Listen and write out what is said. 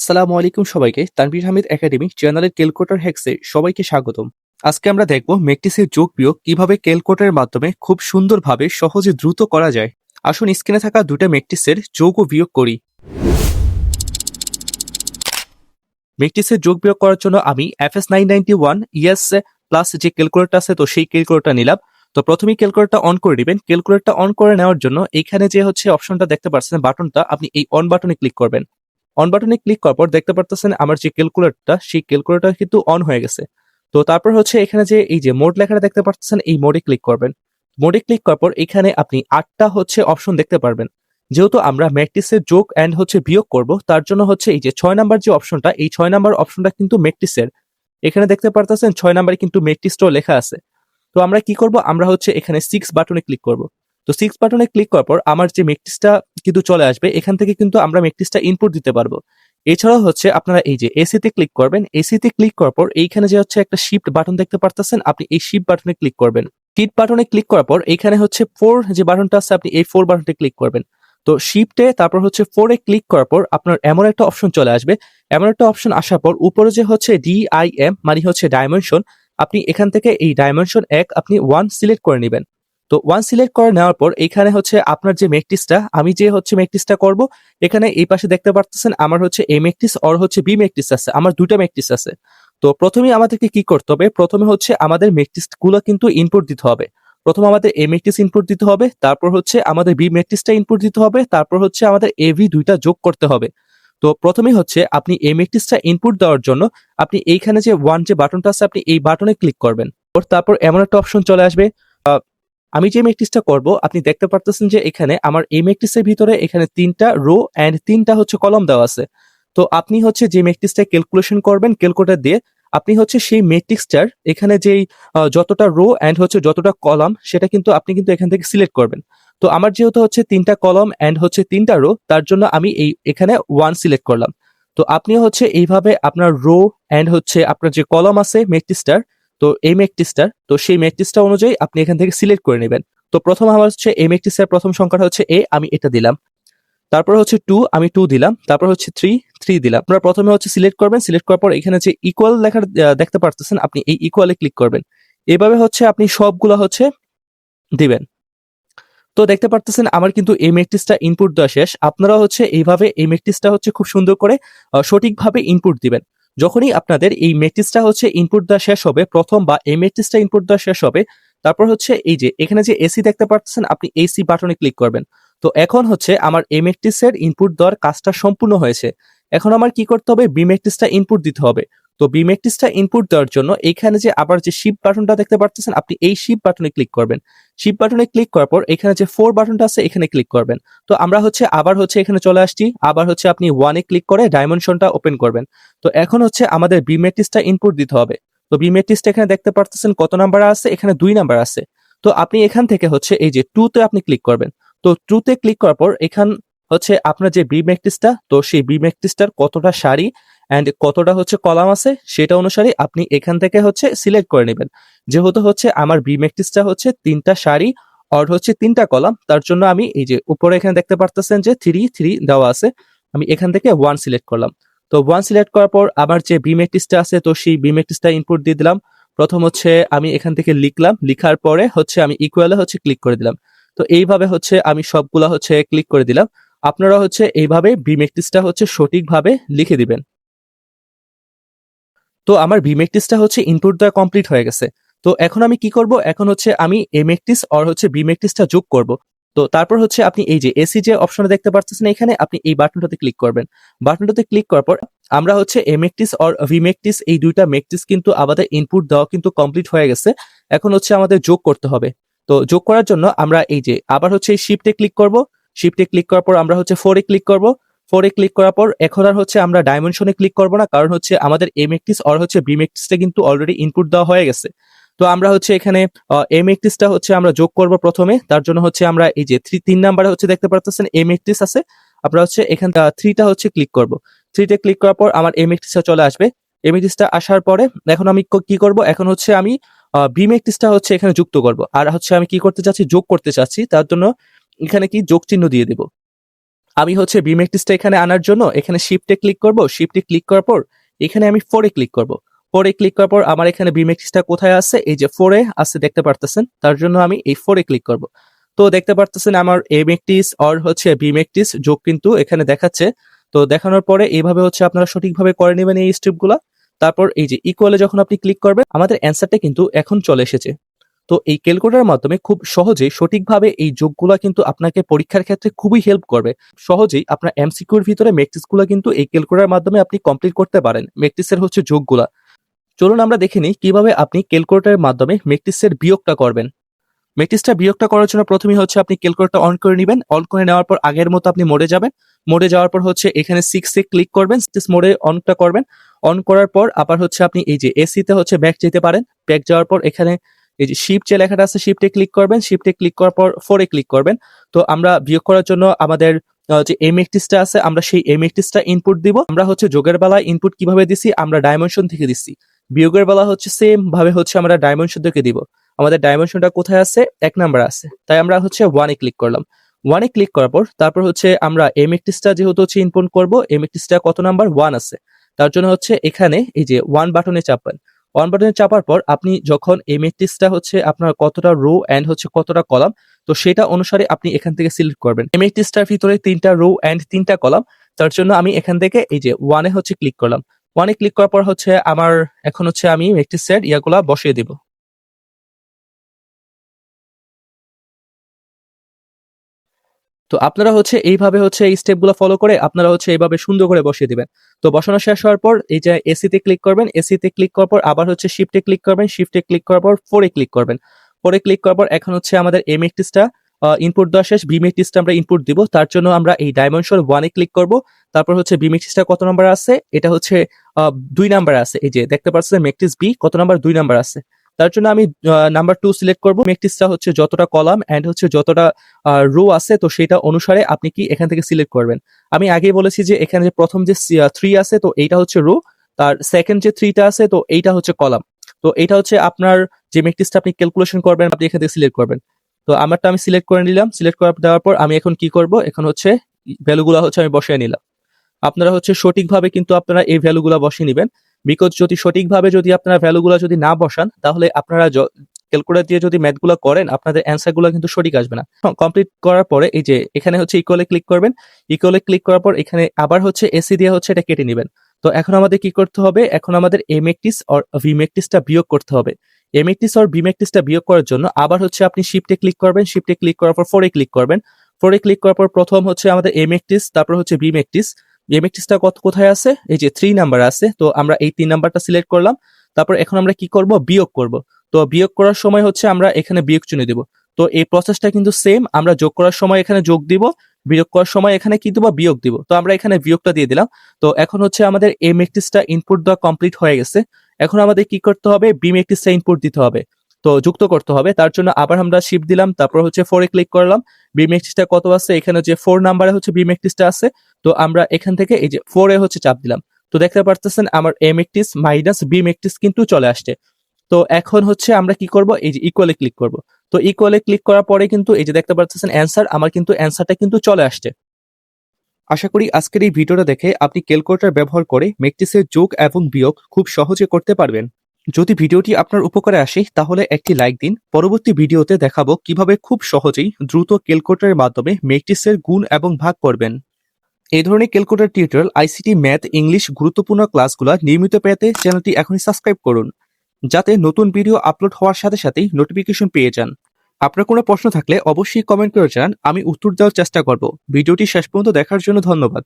আসসালামু আলাইকুম সবাইকে। তানভীর হামিদ একাডেমি চ্যানেলের ক্যালকুলেটর হ্যাক্সে সবাইকে স্বাগতম। আজকে আমরা দেখব ম্যাট্রিক্সের যোগ বিয়োগ কিভাবে ক্যালকুলেটরের মাধ্যমে খুব সুন্দরভাবে সহজে দ্রুত করা যায়। আসুন স্ক্রিনে থাকা দুটো ম্যাট্রিক্সের যোগ ও বিয়োগ করি। ম্যাট্রিক্সের যোগ বিয়োগ করার জন্য আমি FS 991 ES প্লাস যে ক্যালকুলেটর আছে তো সেই ক্যালকুলেটর নিলাম। তো প্রথমেই ক্যালকুলেটরটা অন করে দিবেন। ক্যালকুলেটরটা অন করে নেওয়ার জন্য এখানে যে অপশনটা দেখতে পাচ্ছেন বাটনটা, আপনি এই অন বাটনে ক্লিক করবেন। অন বাটনে ক্লিক করার পর দেখতে পারতেছেন আমার যে ক্যালকুলেটরটা সেই ক্যালকুলেটর কিন্তু অন হয়ে গেছে। তো তারপর এখানে যে এই যে মোড লেখাটা দেখতে পাচ্ছেন এই মোডে ক্লিক করবেন। মোডে ক্লিক করার পর এখানে আপনি 8টা অপশন দেখতে পারবেন। যেহেতু আমরা ম্যাট্রিক্সের যোগ এন্ড বিয়োগ করব, তার জন্য এই যে 6 নাম্বার যে অপশনটা, এই 6 নাম্বার অপশনটা কিন্তু ম্যাট্রিক্সের। এখানে দেখতে পারতেছেন 6 নাম্বারে কিন্তু ম্যাট্রিক্সটাও লেখা আছে। তো আমরা কি করব, আমরা এখানে 6 বাটনে ক্লিক করব। তো 6 বাটনে ক্লিক করার পর আমার যে ম্যাট্রিক্সটা কিন্তু চলে আসবে। এখান থেকে কিন্তু আমরা ম্যাট্রিক্সটা ইনপুট দিতে পারবো। এছাড়াও আপনারা এই যে এসি তে ক্লিক করবেন। এসি তে ক্লিক করার পর এইখানে যে একটা শিফট বাটন দেখতে পারতেছেন, আপনি এই শিফট বাটনে ক্লিক করবেন। শিফট বাটনে ক্লিক করার পর এখানে 4 যে বাটনটা আছে, আপনি এই 4 বাটনে ক্লিক করবেন। তো শিফটে তারপর 4 এ ক্লিক করার পর আপনার এমন একটা অপশন চলে আসবে। এমন একটা অপশন আসার পর উপরে যে ডিআইএম মানে ডাইমেনশন, আপনি এখান থেকে এই ডাইমেনশন 1 আপনি 1 সিলেক্ট করে নেবেন। তো 1 সিলেক্ট করে নেওয়ার পর এখানে আপনার যে ম্যাট্রিক্সটা, আমি যে ম্যাট্রিক্সটা করব, এখানে এই পাশে দেখতে পারতেছেন আমার এ ম্যাট্রিক্স আর বি ম্যাট্রিক্স আছে। আমার দুটো ম্যাট্রিক্স আছে। তো প্রথমেই আমাদেরকে কি করতে হবে, প্রথমে আমাদের ম্যাট্রিক্স গুলো কিন্তু ইনপুট দিতে হবে। প্রথম আমাদের এ ম্যাট্রিক্স ইনপুট দিতে হবে, তারপর আমাদের বি ম্যাট্রিক্সটা ইনপুট দিতে হবে, তারপর আমাদের এবি দুইটা যোগ করতে হবে। তো প্রথমেই আপনি এই ম্যাট্রিক্সটা ইনপুট দেওয়ার জন্য আপনি এইখানে যে 1 যে বাটনটা আছে, আপনি এই বাটনে ক্লিক করবেন। তারপর এমন একটা অপশন চলে আসবে। আমি যে ম্যাট্রিক্সটা করব, আপনি দেখতে পারতেছেন যে এখানে আমার এই ম্যাট্রিক্সের ভিতরে এখানে 3টা রো এন্ড 3টা কলম দেওয়া আছে। তো আপনি যে ম্যাট্রিক্সটা ক্যালকুলেশন করবেন ক্যালকুলেটর দিয়ে, আপনি সেই ম্যাট্রিক্সটার এখানে যেই যতটা রো এন্ড যতটা কলাম, সেটা কিন্তু আপনি কিন্তু এখান থেকে সিলেক্ট করবেন। তো আমার যেহেতু 3টা কলাম এন্ড 3টা রো, তার জন্য আমি এখানে 1 সিলেক্ট করলাম। তো আপনি এইভাবে আপনার রো এন্ড আপনার যে কলাম আছে ম্যাট্রিক্সটার, তো এই ম্যাট্রিক্সটার, তো সেই ম্যাট্রিক্সটা অনুযায়ী আপনি এখান থেকে সিলেক্ট করে নেবেন। তো প্রথম আমার এই ম্যাট্রিক্সের প্রথম সংখ্যাটা এ, আমি এটা দিলাম। তারপর 2, আমি 2 দিলাম। তারপর 3 দিলাম। আপনারা প্রথমে সিলেক্ট করবেন। সিলেক্ট করার পর এখানে যে ইকুয়াল লেখা দেখতে পারতেছেন, আপনি এই ইকুয়ালে ক্লিক করবেন। এভাবে আপনি সবগুলা দিবেন। তো দেখতে পারতেছেন আমার কিন্তু এই ম্যাট্রিক্সটা ইনপুট দেওয়া শেষ। আপনারা এইভাবে এই ম্যাট্রিক্সটা খুব সুন্দর করে সঠিকভাবে ইনপুট দিবেন। যখনই আপনাদের এই ম্যাট্রিক্সটা ইনপুট দেওয়া শেষ হবে, প্রথম বা এই ম্যাট্রিক্সটা ইনপুট দেওয়া শেষ হবে, তারপর এই যে এখানে যে এসি দেখতে পারতেছেন, আপনি এসি বাটনে ক্লিক করবেন। তো এখন আমার এই ম্যাট্রিক্সের ইনপুট দেওয়ার কাজটা সম্পূর্ণ হয়েছে। এখন আমার কি করতে হবে, বি ম্যাট্রিক্সটা ইনপুট দিতে হবে। তো বি ম্যাট্রিক্সটা ইনপুট দেওয়ার জন্য এখানে যে আবার যে শিফট বাটনটা দেখতে পারতেছেন, আপনি এই শিফট বাটনে ক্লিক করবেন। শিফট বাটনে ক্লিক করার পর এখানে যে 4 বাটনটা আছে, এখানে ক্লিক করবেন। তো আমরা আবার এখানে চলে আসছি। আবার আপনি 1 এ ক্লিক করে ডাইমেনশনটা ওপেন করবেন। তো এখন আমাদের বি ম্যাট্রিক্সটা ইনপুট দিতে হবে। তো বি ম্যাট্রিক্সটা এখানে দেখতে পারতেছেন কত নাম্বার আছে, এখানে 2 নাম্বার আছে। তো আপনি এখান থেকে এই যে 2 তে আপনি ক্লিক করবেন। তো 2 তে ক্লিক করার পর এখান আপনার যে বি ম্যাট্রিক্সটা, তো সেই বি ম্যাট্রিক্সটার কতটা সারি এন্ড কতটা কলাম আছে, সেটা অনুসারে আপনি এখান থেকে সিলেক্ট করে নেবেন। যেহেতু আমার বি ম্যাট্রিক্সটা 3টা সারি আর 3টা কলাম, তার জন্য আমি এই যে উপরে এখানে দেখতে পারতেছেন যে 3 দেওয়া আছে, আমি এখান থেকে 1 সিলেক্ট করলাম। তো 1 সিলেক্ট করার পর আবার যে বি ম্যাট্রিক্সটা আছে, তো সেই বি ম্যাট্রিক্সটা ইনপুট দিয়ে দিলাম। প্রথম আমি এখান থেকে লিখলাম। লিখার পরে আমি ইকুয়ালে ক্লিক করে দিলাম। তো এইভাবে আমি সবগুলা ক্লিক করে দিলাম। আপনারা এইভাবে বি ম্যাট্রিক্সটা সঠিকভাবে লিখে দিবেন। তো আমার বি ম্যাট্রিক্সটা ইনপুট দেওয়া কমপ্লিট হয়ে গেছে। তো এখন আমি কি করব, এখন আমি এ ম্যাট্রিক্স আর বি ম্যাট্রিক্সটা যোগ করব। তো তারপর আপনি এই যে এসি যে অপশনটা দেখতে পাচ্ছেন, এখানে আপনি এই বাটনটাতে ক্লিক করবেন। বাটনটাতে ক্লিক করার পর আমরা এ ম্যাট্রিক্স আর ভি ম্যাট্রিক্স, এই দুইটা ম্যাট্রিক্স কিন্তু আমাদের ইনপুট দেওয়া কিন্তু কমপ্লিট হয়ে গেছে। এখন আমাদের যোগ করতে হবে। তো যোগ করার জন্য আমরা এই যে আবার এই শিফটে ক্লিক করব। শিফটে ক্লিক করার পর আমরা 4 এ ক্লিক করব। 4 এ ক্লিক করার পর এখন আর আমরা ডাইমেনশনে ক্লিক করব না, কারণ আমাদের এ ম্যাট্রিক্স আর বি ম্যাট্রিক্সটা কিন্তু অলরেডি ইনপুট দেওয়া হয়ে গেছে। তো আমরা এখানে এ ম্যাট্রিক্সটা আমরা যোগ করব প্রথমে। তার জন্য আমরা এই যে 3 নাম্বারে দেখতে পারতেছেন এ ম্যাট্রিক্স আছে। আমরা এখান 3টা ক্লিক করব। 3 তে ক্লিক করার পর আমার এ ম্যাট্রিক্সটা চলে আসবে। এ ম্যাট্রিক্সটা আসার পরে এখন আমি কি করব, এখন আমি বি ম্যাট্রিক্সটা এখানে যুক্ত করব। আর আমি কি করতে চাচ্ছি, যোগ করতে চাচ্ছি। তার জন্য এখানে কি যোগ চিহ্ন দিয়ে দেব। আমি হচ্ছে বি ম্যাট্রিক্সটা এখানে আনার জন্য এখানে শিফটে ক্লিক করব, শিফটে ক্লিক করার পর এখানে আমি 4 এ ক্লিক করব। 4 এ ক্লিক করার পর আমার এখানে বি ম্যাট্রিক্সটা কোথায় আছে, এই যে 4 এ আছে দেখতে পারতেছেন, তার জন্য আমি এই 4 এ ক্লিক করব। তো দেখতে পারতেছেন আমার এ ম্যাট্রিক্স আর হচ্ছে বি ম্যাট্রিক্স যোগ কিন্তু এখানে দেখাচ্ছে। তো দেখানোর পরে এইভাবে হচ্ছে আপনারা সঠিকভাবে করে নেবেন এই স্টেপগুলা। তারপর এই যে ইকুয়ালে যখন আপনি ক্লিক করবেন আমাদের অ্যান্সারটা কিন্তু এখন চলে এসেছে। তো এই ক্যালকুলেটরের মাধ্যমে খুব সহজেই সঠিকভাবে এই যোগগুলা কিন্তু আপনাকে পরীক্ষার ক্ষেত্রে খুবই হেল্প করবে। সহজেই আপনার এমসিকিউর ভিতরে ম্যাট্রিক্সগুলা কিন্তু এই ক্যালকুলেটরের মাধ্যমে আপনি কমপ্লিট করতে পারেন। ম্যাট্রিক্সের হচ্ছে যোগগুলা। চলুন আমরা দেখে নিই কিভাবে আপনি ক্যালকুলেটরের মাধ্যমে ম্যাট্রিক্সের বিয়োগটা করবেন। ম্যাট্রিক্সটা বিয়োগটা করার জন্য প্রথমেই হচ্ছে আপনি ক্যালকুলেটরটা অন করে নেবেন। অন করে নেওয়ার পর আগের মতো আপনি মোডে যাবেন। মোডে যাওয়ার পর হচ্ছে এখানে 6 এ ক্লিক করবেন। 6 মোডে অনটা করবেন। অন করার পর আবার হচ্ছে আপনি এই যে এসি তে হচ্ছে ব্যাক যেতে পারেন। ব্যাক যাওয়ার পর এখানে এই যে শিফট যে লেখাটা আছে শিফটে ক্লিক করবেন। শিফটে ক্লিক করার পর 4 এ ক্লিক করবেন। তো আমরা বিয়োগ করার জন্য আমাদের যে এই ম্যাট্রিক্সটা আছে আমরা সেই এই ম্যাট্রিক্সটা ইনপুট দিব। আমরা হচ্ছে যোগের বেলায় ইনপুট কিভাবে দিছি, আমরা ডাইমেনশন থেকে দিচ্ছি। বিয়োগের বেলা হচ্ছে সেম ভাবে হচ্ছে আমরা ডাইমেনশন থেকে দিব। আমাদের ডাইমেনশনটা কোথায় আছে, 1 নাম্বার আছে, তাই আমরা হচ্ছে 1 এ ক্লিক করলাম। 1 এ ক্লিক করার পর তারপর হচ্ছে আমরা এই ম্যাট্রিক্সটা যেহেতু হচ্ছে ইনপুট করব, এই ম্যাট্রিক্সটা কত নাম্বার 1 আছে, তার জন্য হচ্ছে এখানে এই যে 1 বাটনে চাপবেন। 1 বাটনে চাপার পর আপনি যখন এই ম্যাট্রিক্সটা হচ্ছে আপনার কতটা রো এন্ড হচ্ছে কতটা কলাম, তো সেটা অনুসারে আপনি এখান থেকে সিলেক্ট করবেন। এই ম্যাট্রিক্সটার ভিতরে 3টা রো এন্ড 3টা কলাম, তার জন্য আমি এখান থেকে এই যে 1 এ হচ্ছে ক্লিক করলাম। 1 এ ক্লিক করার পর হচ্ছে আমার এখন হচ্ছে আমি ম্যাট্রিক্সের ইয়াগুলা বসিয়ে দিব। তো আপনারা হচ্ছে এইভাবে হচ্ছে এই স্টেপগুলো ফলো করে আপনারা হচ্ছে এইভাবে সুন্দর করে বসিয়ে দিবেন। তো বসানো শেষ হওয়ার পর এই যে এসিতে ক্লিক করবেন, এসিতে ক্লিক করার পর আবার হচ্ছে শিফটে ক্লিক করবেন, শিফটে ক্লিক করার পর 4 এ ক্লিক করবেন। 4 এ ক্লিক করার পর এখন হচ্ছে আমাদের এ ম্যাট্রিক্সটা ইনপুট দেওয়া শেষ, বি ম্যাট্রিক্সটা আমরা ইনপুট দিব। তার জন্য আমরা এই ডাইমেনশন 1 এ ক্লিক করব। তারপর হচ্ছে বি ম্যাট্রিক্সটা কত নাম্বার আছে, এটা হচ্ছে 2 নাম্বার আছে। এই যে দেখতে পাচ্ছেন ম্যাট্রিক্স বি কত নাম্বার, 2 নাম্বার আছে। তার জন্য আমি নাম্বার 2 সিলেক্ট করব। ম্যাট্রিক্সটা হচ্ছে যতটা কলাম এন্ড হচ্ছে যতটা রো আছে, তো সেটা অনুসারে আপনি কি এখান থেকে সিলেক্ট করবেন। আমি আগেই বলেছি যে এখানে যে প্রথম যে 3 আছে তো এইটা হচ্ছে রো, তার সেকেন্ড যে 3টা আছে তো এইটা হচ্ছে কলাম। তো এটা হচ্ছে আপনার যে ম্যাট্রিক্সটা আপনি ক্যালকুলেশন করবেন আপনি এখান থেকে সিলেক্ট করবেন। তো আমারটা আমি সিলেক্ট করে নিলাম। সিলেক্ট করে দেওয়ার পর আমি এখন কি করব, এখন হচ্ছে ভ্যালুগুলো হচ্ছে আমি বসিয়ে নিলাম। আপনারা হচ্ছে সঠিকভাবে কিন্তু আপনারা এই ভ্যালুগুলো বসিয়ে নেবেন। বিকজ যদি সঠিকভাবে যদি আপনারা ভ্যালুগুলো যদি না বসান তাহলে আপনারা ক্যালকুলেটর দিয়ে যদি ম্যাথগুলো করেন আপনাদের অ্যান্সারগুলো কিন্তু সঠিক আসবে না। কমপ্লিট করার পরে এই যে এখানে হচ্ছে ইকুয়ালে ক্লিক করবেন। ইকুয়ালে ক্লিক করার পর এখানে আবার হচ্ছে এসি দিয়ে হচ্ছে এটা কেটে নেবেন। তো এখন আমাদের কি করতে হবে, এখন আমাদের এ ম্যাট্রিক্স আর ভি ম্যাট্রিক্সটা বিয়োগ করতে হবে। এ ম্যাট্রিক্স আর বি ম্যাট্রিক্সটা বিয়োগ করার জন্য আবার হচ্ছে আপনি শিফটে ক্লিক করবেন। শিফটে ক্লিক করার পর 4 এ ক্লিক করবেন। 4 এ ক্লিক করার পর প্রথম হচ্ছে আমাদের এ ম্যাট্রিক্স, তারপর হচ্ছে বি ম্যাট্রিক্স। এই ম্যাট্রিক্সটা কোথায় আছে, এই যে 3 নাম্বার আছে, তো আমরা এই 3 নাম্বারটা সিলেক্ট করলাম। তারপর এখন আমরা কি করব, বিয়োগ করব। তো বিয়োগ করার সময় হচ্ছে আমরা এখানে বিয়োগ চিহ্ন দিব। তো এই প্রসেসটা কিন্তু সেম, আমরা যোগ করার সময় এখানে যোগ দিব, বিয়োগ করার সময় এখানে কি দিব, বিয়োগ দিব। তো আমরা এখানে বিয়োগটা দিয়ে দিলাম। তো এখন হচ্ছে আমাদের এ ম্যাট্রিক্সটা ইনপুট দেওয়া কমপ্লিট হয়ে গেছে। এখন আমাদের কি করতে হবে, বি ম্যাট্রিক্সটা ইনপুট দিতে হবে। তো যুক্ত করতে হবে, তার জন্য আবার আমরা শিফট দিলাম, তারপর হচ্ছে 4 এ ক্লিক করলাম। বি ম্যাট্রিক্সটা কত আছে, এখানে যে 4 নাম্বারে হচ্ছে বি ম্যাট্রিক্সটা আছে। তো আমরা এখান থেকে এই যে 4 এ হচ্ছে চাপ দিলাম। তো দেখতে পারতেছেন আমার এ ম্যাট্রিক্স মাইনাস বি ম্যাট্রিক্স কিন্তু চলে আসছে। তো এখন হচ্ছে আমরা কি করব, এই যে ইকুয়ালে ক্লিক করব। তো ইকুয়ালে ক্লিক করার পরে কিন্তু এই যে দেখতে পাচ্ছেন অ্যান্সার, আমার কিন্তু অ্যান্সারটা কিন্তু চলে আসছে। আশা করি আজকের এই ভিডিওটা দেখে আপনি ক্যালকুলেটর ব্যবহার করে ম্যাট্রিক্সের যোগ এবং বিয়োগ খুব সহজে করতে পারবেন। যদি ভিডিওটি আপনার উপকারে আসে তাহলে একটি লাইক দিন। পরবর্তী ভিডিওতে দেখাবো কিভাবে খুব সহজেই দ্রুত ক্যালকুলেটরের মাধ্যমে ম্যাট্রিক্সের গুণ এবং ভাগ করবেন। এই ধরনের calculator tutorial, ICT, math, English গুরুত্বপূর্ণ ক্লাসগুলো নিয়মিত পেতে চ্যানেলটি এখনই সাবস্ক্রাইব করুন, যাতে নতুন ভিডিও আপলোড হওয়ার সাথে সাথেই নোটিফিকেশন পেয়ে যান। আপনার কোনো প্রশ্ন থাকলে অবশ্যই কমেন্ট করে জানান, আমি উত্তর দেওয়ার চেষ্টা করব। ভিডিওটি শেষ পর্যন্ত দেখার জন্য ধন্যবাদ।